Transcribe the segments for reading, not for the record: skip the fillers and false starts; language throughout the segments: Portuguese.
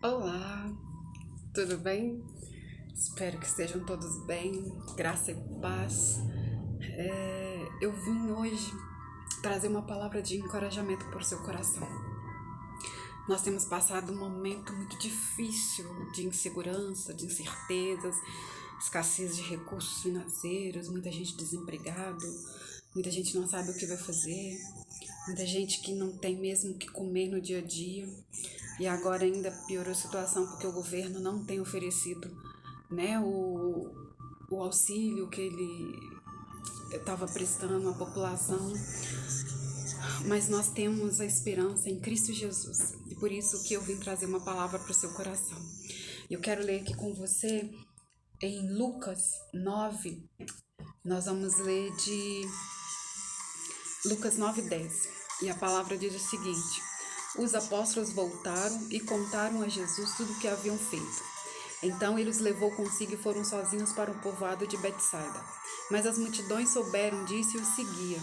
Olá, tudo bem? Espero que estejam todos bem, graça e paz. Eu vim hoje trazer uma palavra de encorajamento para o seu coração. Nós temos passado um momento muito difícil de insegurança, de incertezas, escassez de recursos financeiros, muita gente desempregado, muita gente não sabe o que vai fazer, muita gente que não tem mesmo o que comer no dia a dia. E agora ainda piorou a situação porque o governo não tem oferecido, né, o auxílio que ele estava prestando à população. Mas nós temos a esperança em Cristo Jesus. E por isso que eu vim trazer uma palavra para o seu coração. Eu quero ler aqui com você em Lucas 9. Nós vamos ler de Lucas 9:10. E a palavra diz o seguinte: os apóstolos voltaram e contaram a Jesus tudo o que haviam feito. Então ele os levou consigo e foram sozinhos para o povoado de Betsaida. Mas as multidões souberam disso e os seguiam.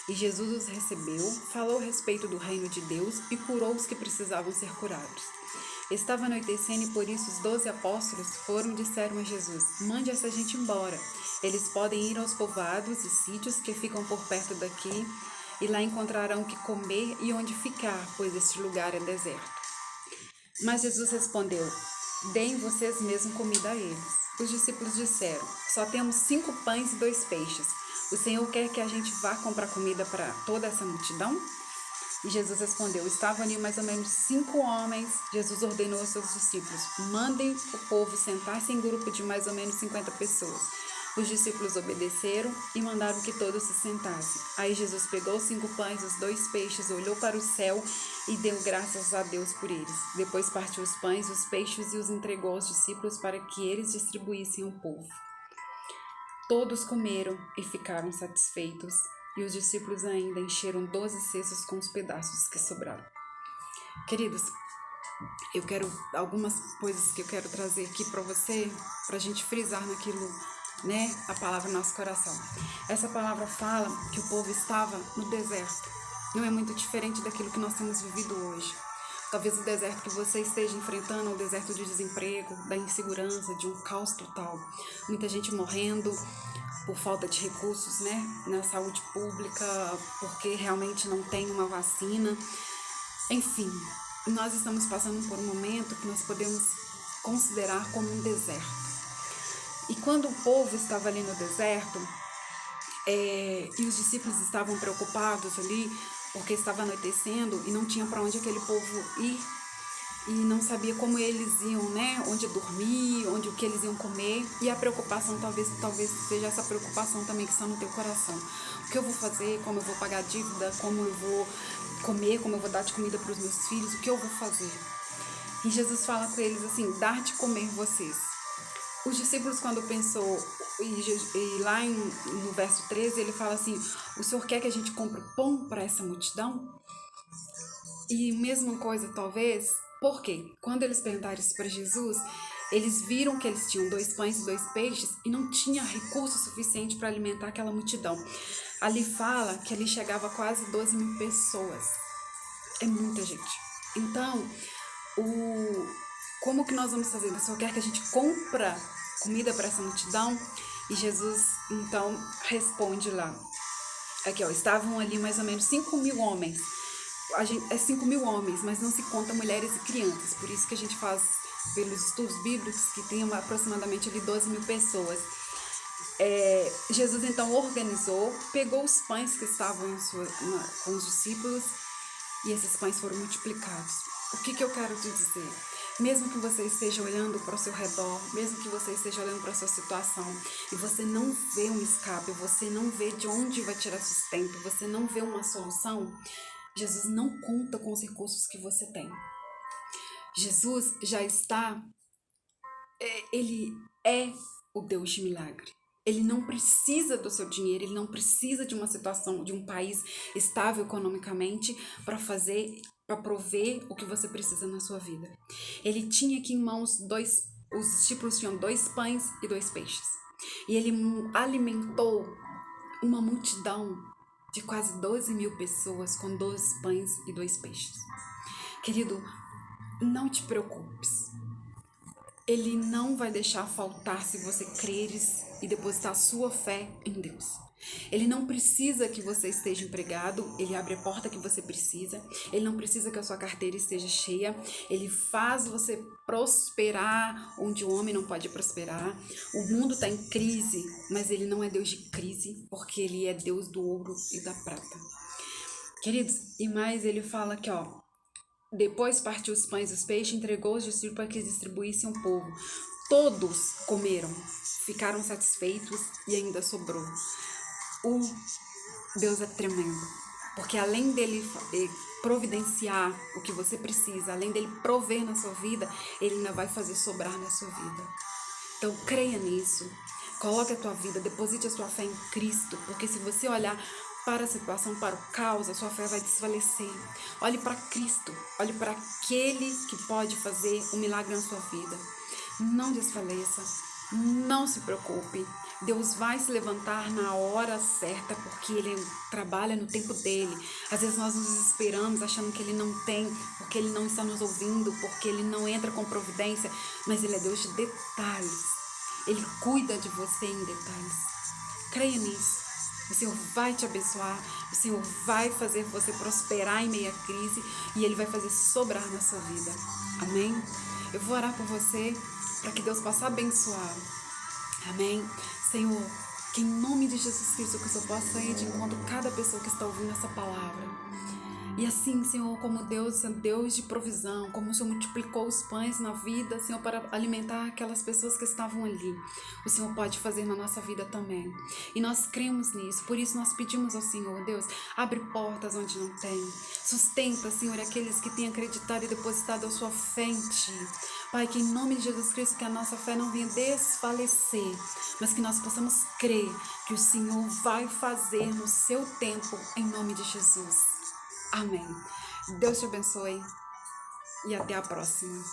E Jesus os recebeu, falou a respeito do reino de Deus e curou os que precisavam ser curados. Estava anoitecendo e por isso os 12 apóstolos foram e disseram a Jesus: mande essa gente embora. Eles podem ir aos povoados e sítios que ficam por perto daqui e lá encontrarão o que comer e onde ficar, pois este lugar é deserto. Mas Jesus respondeu: deem vocês mesmos comida a eles. Os discípulos disseram: só temos 5 pães e 2 peixes. O Senhor quer que a gente vá comprar comida para toda essa multidão? E Jesus respondeu: estavam ali mais ou menos 5 homens. Jesus ordenou aos seus discípulos: mandem o povo sentar-se em grupo de mais ou menos 50 pessoas. Os discípulos obedeceram e mandaram que todos se sentassem. Aí Jesus pegou os 5 pães e os 2 peixes, olhou para o céu e deu graças a Deus por eles. Depois partiu os pães, os peixes e os entregou aos discípulos para que eles distribuíssem ao povo. Todos comeram e ficaram satisfeitos, e os discípulos ainda encheram 12 cestos com os pedaços que sobraram. Queridos, eu quero algumas coisas que eu quero trazer aqui para você, para a gente frisar naquilo, né, a palavra no nosso coração. Essa palavra fala que o povo estava no deserto. Não é muito diferente daquilo que nós temos vivido hoje. Talvez o deserto que você esteja enfrentando é o deserto de desemprego, da insegurança, de um caos total. Muita gente morrendo por falta de recursos, né, na saúde pública, porque realmente não tem uma vacina. Enfim, nós estamos passando por um momento que nós podemos considerar como um deserto. E quando o povo estava ali no deserto, e os discípulos estavam preocupados ali, porque estava anoitecendo e não tinha para onde aquele povo ir, e não sabia como eles iam, né, onde dormir, onde o que eles iam comer, e a preocupação talvez seja essa preocupação também que está no teu coração. O que eu vou fazer, como eu vou pagar a dívida, como eu vou comer, como eu vou dar de comida para os meus filhos, o que eu vou fazer? E Jesus fala com eles assim: dar de comer vocês. Os discípulos, quando pensou, e lá no verso 13, ele fala assim: o Senhor quer que a gente compre pão para essa multidão? E mesma coisa, talvez, porque quando eles perguntaram isso para Jesus, eles viram que eles tinham 2 pães e 2 peixes e não tinha recurso suficiente para alimentar aquela multidão. Ali fala que ali chegava quase 12 mil pessoas. É muita gente. Então, como que nós vamos fazer? O Senhor quer que a gente compra comida para essa multidão? E Jesus, então, responde lá. Aqui, ó, estavam ali mais ou menos 5 mil homens. É 5 mil homens, mas não se conta mulheres e crianças. Por isso que a gente faz, pelos estudos bíblicos, que tem aproximadamente ali 12 mil pessoas. Jesus então organizou, pegou os pães que estavam com os discípulos e esses pães foram multiplicados. O que eu quero te dizer? Mesmo que você esteja olhando para o seu redor, mesmo que você esteja olhando para a sua situação e você não vê um escape, você não vê de onde vai tirar sustento, você não vê uma solução, Jesus não conta com os recursos que você tem. Jesus já está, ele é o Deus de milagre. Ele não precisa do seu dinheiro, ele não precisa de uma situação, de um país estável economicamente para prover o que você precisa na sua vida. Ele tinha aqui em mãos os discípulos tinham 2 pães e 2 peixes. E ele alimentou uma multidão de quase 12 mil pessoas com 2 pães e 2 peixes. Querido, não te preocupes. Ele não vai deixar faltar se você creres e depositar sua fé em Deus. Ele não precisa que você esteja empregado, ele abre a porta que você precisa. Ele não precisa que a sua carteira esteja cheia. Ele faz você prosperar onde o homem não pode prosperar. O mundo está em crise, mas ele não é Deus de crise, porque ele é Deus do ouro e da prata. Queridos, e mais ele fala aqui, ó. Depois partiu os pães e os peixes, entregou os discípulos para que distribuíssem ao povo. Todos comeram, ficaram satisfeitos e ainda sobrou. O Deus é tremendo, porque além dele providenciar o que você precisa, além dele prover na sua vida, ele ainda vai fazer sobrar na sua vida. Então creia nisso, coloque a tua vida, deposite a sua fé em Cristo, porque se você olhar para a situação, para o caos, a sua fé vai desfalecer. Olhe para Cristo, olhe para aquele que pode fazer um milagre na sua vida. Não desfaleça, não se preocupe. Deus vai se levantar na hora certa, porque Ele trabalha no tempo dele. Às vezes nós nos desesperamos achando que Ele não tem, porque Ele não está nos ouvindo, porque Ele não entra com providência, mas Ele é Deus de detalhes. Ele cuida de você em detalhes. Creia nisso. O Senhor vai te abençoar, o Senhor vai fazer você prosperar em meio à crise e Ele vai fazer sobrar na sua vida. Amém? Eu vou orar por você para que Deus possa abençoar. Amém? Senhor, que em nome de Jesus Cristo que o Senhor possa ir de encontro a cada pessoa que está ouvindo essa palavra. E assim, Senhor, como Deus é Deus de provisão, como o Senhor multiplicou os pães na vida, Senhor, para alimentar aquelas pessoas que estavam ali, o Senhor pode fazer na nossa vida também. E nós cremos nisso, por isso nós pedimos ao Senhor, Deus, abre portas onde não tem. Sustenta, Senhor, aqueles que têm acreditado e depositado a sua fé em Ti. Pai, que em nome de Jesus Cristo, que a nossa fé não venha desfalecer, mas que nós possamos crer que o Senhor vai fazer no seu tempo, em nome de Jesus. Amém. Deus te abençoe e até a próxima.